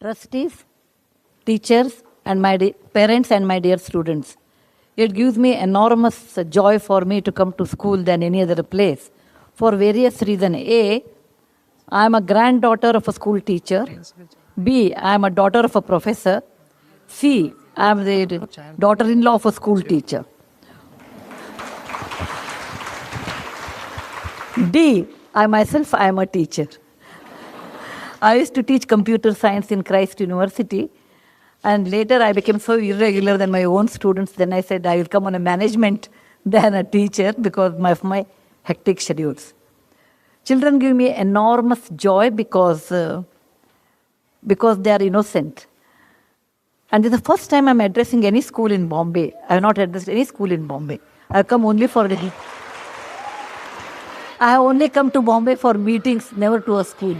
trustees, teachers, and my parents and my dear students. It gives me enormous joy for me to come to school than any other place for various reasons. A, I am a granddaughter of a school teacher. B, I am a daughter of a professor. C, I am the daughter-in-law of a school teacher. D, I am a teacher. I used to teach computer science in Christ University, and later I became so irregular than my own students. Then I said I will come on a management than a teacher because of my hectic schedules. Children give me enormous joy because they are innocent. And this is the first time I'm addressing any school in Bombay. I have not addressed any school in Bombay. I have come only for I have only come to Bombay for meetings, never to a school.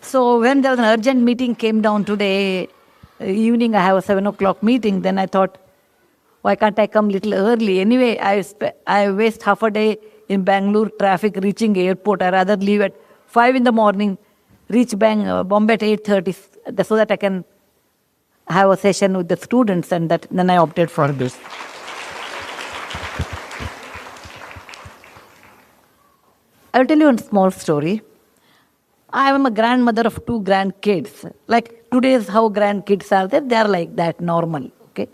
So when there was an urgent meeting came down today, evening I have a 7 o'clock meeting, then I thought, why can't I come a little early? Anyway, I waste half a day in Bangalore traffic reaching airport. I rather leave at 5 in the morning, reach Bombay at 8:30 so that I can have a session with the students, and then I opted for this. I'll tell you a small story. I am a grandmother of 2 grandkids. Like today's how grandkids are there, they are like that, normal. Okay,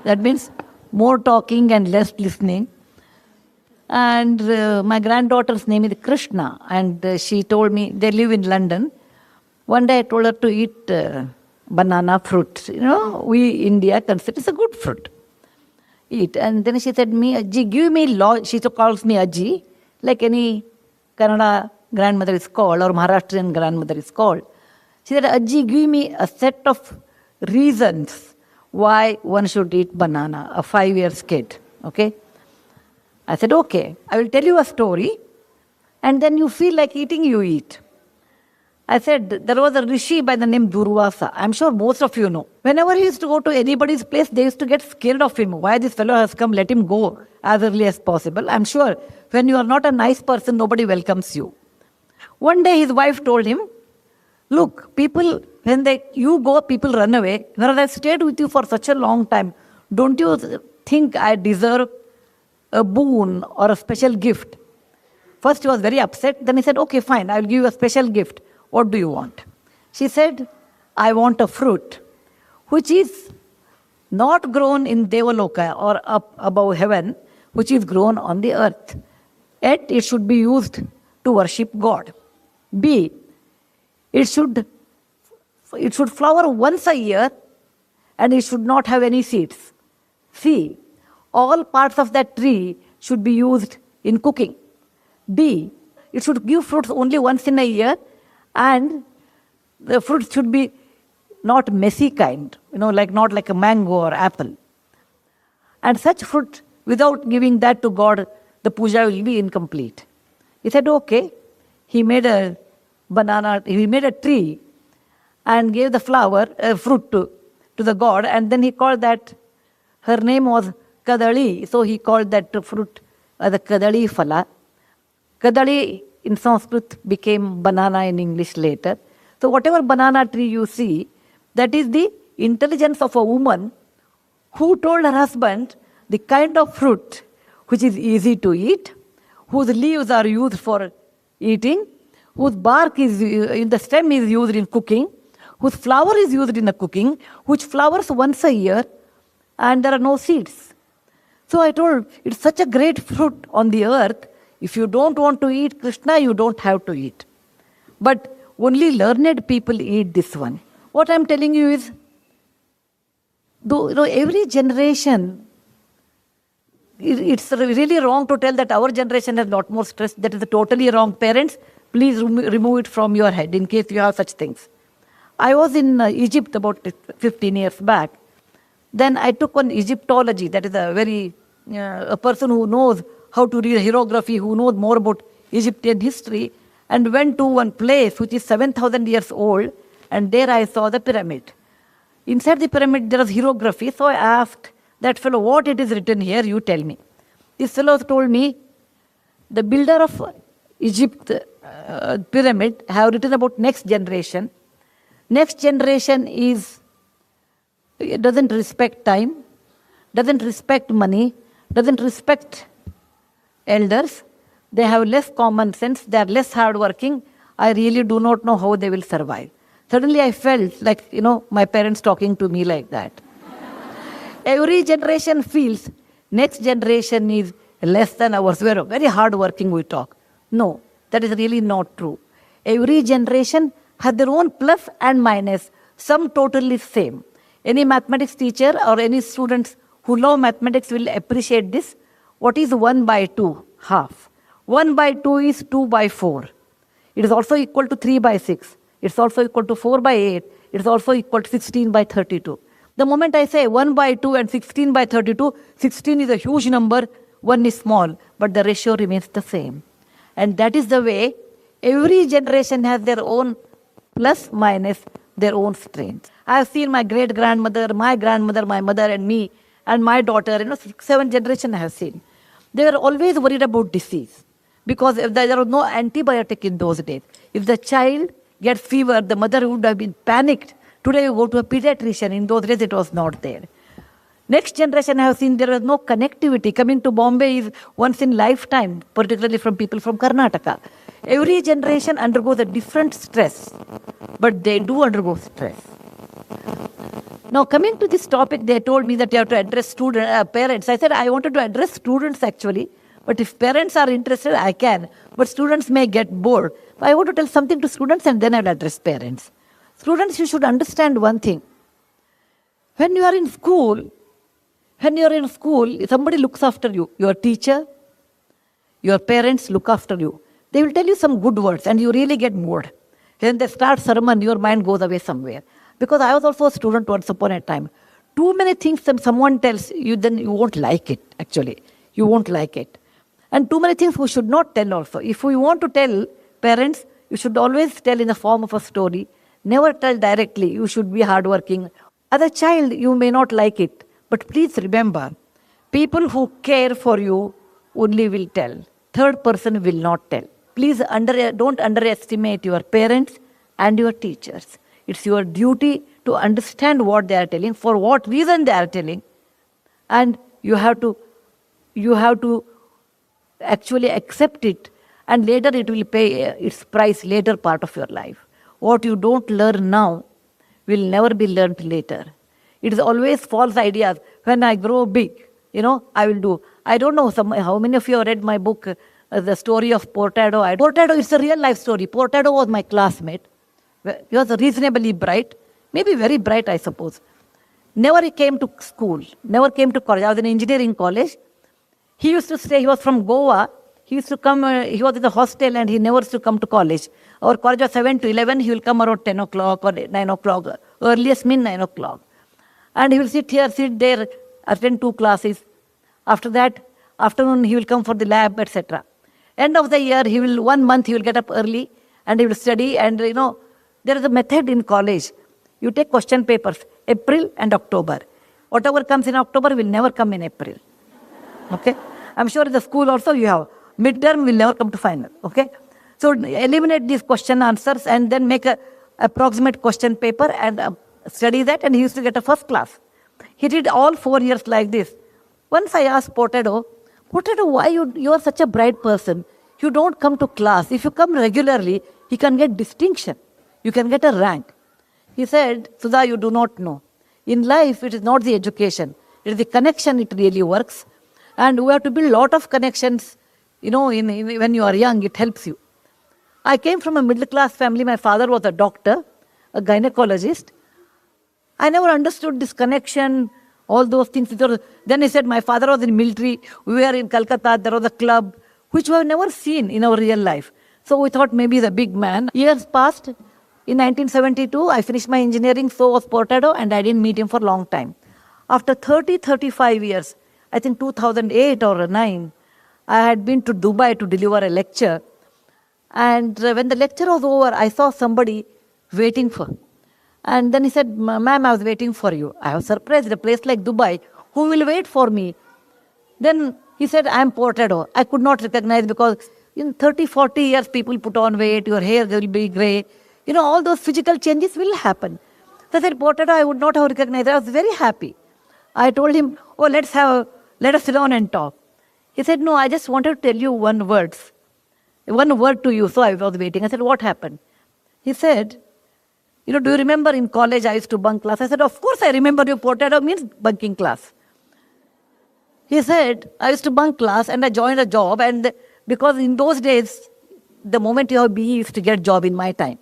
that means more talking and less listening. And my granddaughter's name is Krishna, and she told me, they live in London. One day I told her to eat banana fruit. You know, we India consider it's a good fruit. Eat. And then she said, me, Ajji, give me she calls me Ajji, like any Kannada grandmother is called, or Maharashtrian grandmother is called. She said, Ajji, give me a set of reasons why one should eat banana, a 5-year kid. Okay? I said, okay, I will tell you a story, and then you feel like eating, you eat. I said, there was a rishi by the name Durvasa. I'm sure most of you know. Whenever he used to go to anybody's place, they used to get scared of him. Why this fellow has come, let him go as early as possible. I'm sure when you are not a nice person, nobody welcomes you. One day his wife told him, look, people, when you go, people run away. Whereas I stayed with you for such a long time, don't you think I deserve a boon or a special gift? First he was very upset. Then he said, okay, fine, I will give you a special gift. What do you want? She said, I want a fruit which is not grown in Devaloka or up above heaven, which is grown on the earth. Yet it should be used to worship God. B, it should flower once a year and it should not have any seeds. C, all parts of that tree should be used in cooking. D, it should give fruits only once in a year, and the fruit should be not messy kind, not like a mango or apple. And such fruit, without giving that to God, the puja will be incomplete. He said, okay. He made a tree and gave the fruit to the God, and then he called that, her name was Kadali, so he called that fruit the Kadali Phala. Kadali in Sanskrit became banana in English later. So whatever banana tree you see, that is the intelligence of a woman who told her husband the kind of fruit which is easy to eat, whose leaves are used for eating, whose bark is in the stem is used in cooking, whose flower is used in the cooking, which flowers once a year, and there are no seeds. So I told, it's such a great fruit on the earth. If you don't want to eat Krishna, you don't have to eat. But only learned people eat this one. What I'm telling you is, though every generation, it's really wrong to tell that our generation has a lot more stress. That is totally wrong. Parents, please remove it from your head in case you have such things. I was in Egypt about 15 years back. Then I took on Egyptology. That is a person who knows how to read hieroglyphy, who knows more about Egyptian history, and went to one place which is 7,000 years old, and there I saw the pyramid. Inside the pyramid there was hieroglyphy, so I asked that fellow, what it is written here, you tell me. This fellow told me, the builder of Egypt pyramid have written about next generation. Next generation it doesn't respect time, doesn't respect money, doesn't respect elders. They have less common sense, they are less hardworking. I really do not know how they will survive. Suddenly I felt like, my parents talking to me like that. Every generation feels next generation is less than ours. We are very hardworking, we talk. No, that is really not true. Every generation has their own plus and minus, some totally same. Any mathematics teacher or any students who love mathematics will appreciate this. What is 1 by 2? Half. 1 by 2 is 2 by 4. It is also equal to 3 by 6. It's also equal to 4 by 8. It's also equal to 16 by 32. The moment I say 1 by 2 and 16 by 32, 16 is a huge number, 1 is small, but the ratio remains the same. And that is the way every generation has their own plus, minus, their own strengths. I have seen my great-grandmother, my grandmother, my mother and me, and my daughter, 6, 7 generations I have seen. They were always worried about disease because if there was no antibiotic in those days. If the child gets fever, the mother would have been panicked. Today you go to a pediatrician. In those days it was not there. Next generation I have seen there was no connectivity. Coming to Bombay is once in lifetime, particularly from people from Karnataka. Every generation undergoes a different stress, but they do undergo stress. Now coming to this topic, they told me that you have to address parents. I said I wanted to address students actually, but if parents are interested, I can. But students may get bored. I want to tell something to students and then I will address parents. Students, you should understand one thing. When you are in school, somebody looks after you. Your teacher, your parents look after you. They will tell you some good words and you really get bored. When they start sermon, your mind goes away somewhere. Because I was also a student once upon a time. Too many things someone tells you, then you won't like it, actually. You won't like it. And too many things we should not tell also. If we want to tell parents, you should always tell in the form of a story. Never tell directly. You should be hardworking. As a child, you may not like it. But please remember, people who care for you only will tell. Third person will not tell. Please don't underestimate your parents and your teachers. It's your duty to understand what they are telling, for what reason they are telling. And you have to actually accept it. And later it will pay its price later part of your life. What you don't learn now will never be learned later. It is always false ideas. When I grow big, I will do. I don't know how many of you have read my book, The Story of Portero. Portero is a real life story. Portero was my classmate. He was reasonably bright, maybe very bright, I suppose. Never came to school, never came to college. I was in engineering college. He used to stay, he was from Goa. He used to come, he was in the hostel and he never used to come to college. Our college was 7 to 11, he will come around 10 o'clock or 9 o'clock, earliest mean 9 o'clock. And he will sit there, attend 2 classes. After that, afternoon he will come for the lab, etc. End of the year, 1 month he will get up early and he will study. And there is a method in college. You take question papers, April and October. Whatever comes in October will never come in April. Okay? I'm sure in the school also you have. Midterm will never come to final. Okay? So eliminate these question answers and then make a approximate question paper and study that, and he used to get a first class. He did all 4 years like this. Once I asked Portero, why you are such a bright person? You don't come to class. If you come regularly, you can get distinction. You can get a rank. He said, Sudha, you do not know. In life, it is not the education. It is the connection it really works. And we have to build a lot of connections. When you are young, it helps you. I came from a middle-class family. My father was a doctor, a gynecologist. I never understood this connection, all those things. Then he said, my father was in military. We were in Calcutta. There was a club, which we have never seen in our real life. So we thought maybe he's a big man. Years passed. In 1972, I finished my engineering, so was Portero, and I didn't meet him for a long time. After 35 years, I think 2008 or 9, I had been to Dubai to deliver a lecture. And when the lecture was over, I saw somebody waiting for. And then he said, ma'am, I was waiting for you. I was surprised, a place like Dubai, who will wait for me? Then he said, I'm Portero. I could not recognize because in 30, 40 years, people put on weight, your hair will be gray, all those physical changes will happen. So I said, Portero, I would not have recognized. I was very happy. I told him, oh, let us sit down and talk. He said, no, I just wanted to tell you one word to you. So I was waiting. I said, what happened? He said, do you remember in college I used to bunk class? I said, of course I remember you. Portero means bunking class. He said, I used to bunk class and I joined a job, and because in those days, the moment you have BE, you used to get job in my time.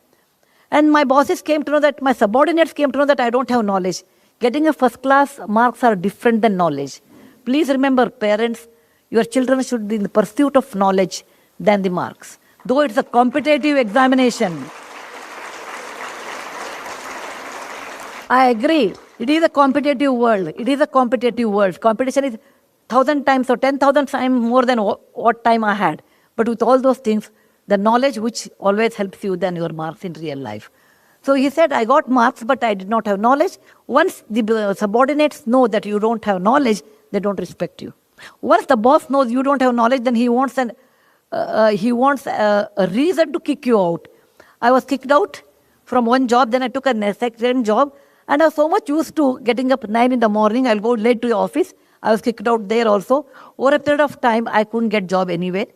And my bosses came to know that, my subordinates came to know that I don't have knowledge. Getting a first class marks are different than knowledge. Please remember, parents, your children should be in the pursuit of knowledge than the marks. Though it's a competitive examination. I agree. It is a competitive world. It is a competitive world. Competition is 1,000 times or 10,000 times more than what time I had. But with all those things, the knowledge which always helps you than your marks in real life. So he said, I got marks, but I did not have knowledge. Once the subordinates know that you don't have knowledge, they don't respect you. Once the boss knows you don't have knowledge, then he wants a reason to kick you out. I was kicked out from one job, then I took a second job, and I was so much used to getting up 9 in the morning, I'll go late to the office. I was kicked out there also. Over a period of time, I couldn't get job anywhere.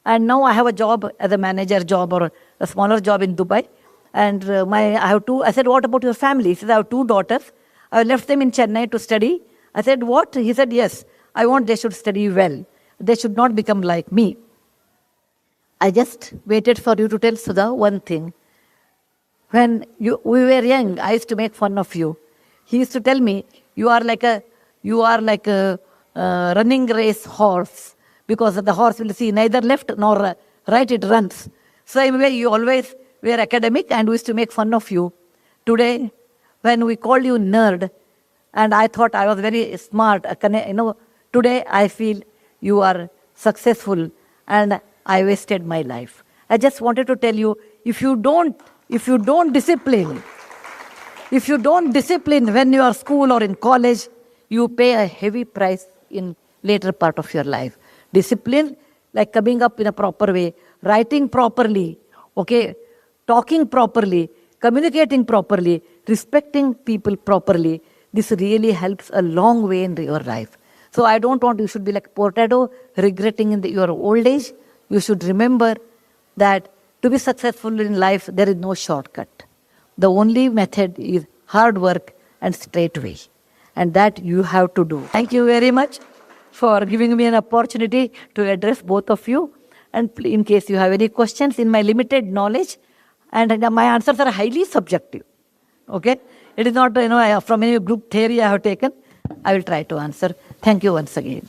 And now I have a job as a manager job or a smaller job in Dubai. And I said, what about your family? He said, I have 2 daughters. I left them in Chennai to study. I said, what? He said, yes, I want they should study well. They should not become like me. I just waited for you to tell Sudha one thing. When we were young, I used to make fun of you. He used to tell me, you are like a running race horse, because the horse will see neither left nor right, it runs. So anyway, you always were academic and we used to make fun of you. Today, when we called you nerd, and I thought I was very smart, today I feel you are successful and I wasted my life. I just wanted to tell you, if you don't discipline when you are school or in college, you pay a heavy price in later part of your life. Discipline, like coming up in a proper way, writing properly, okay, talking properly, communicating properly, respecting people properly. This really helps a long way in your life. So I don't want you should be like Portero, regretting in your old age. You should remember that to be successful in life, there is no shortcut. The only method is hard work and straight way. And that you have to do. Thank you very much for giving me an opportunity to address both of you. And in case you have any questions in my limited knowledge, and my answers are highly subjective. Okay? It is not, from any group theory I have taken. I will try to answer. Thank you once again.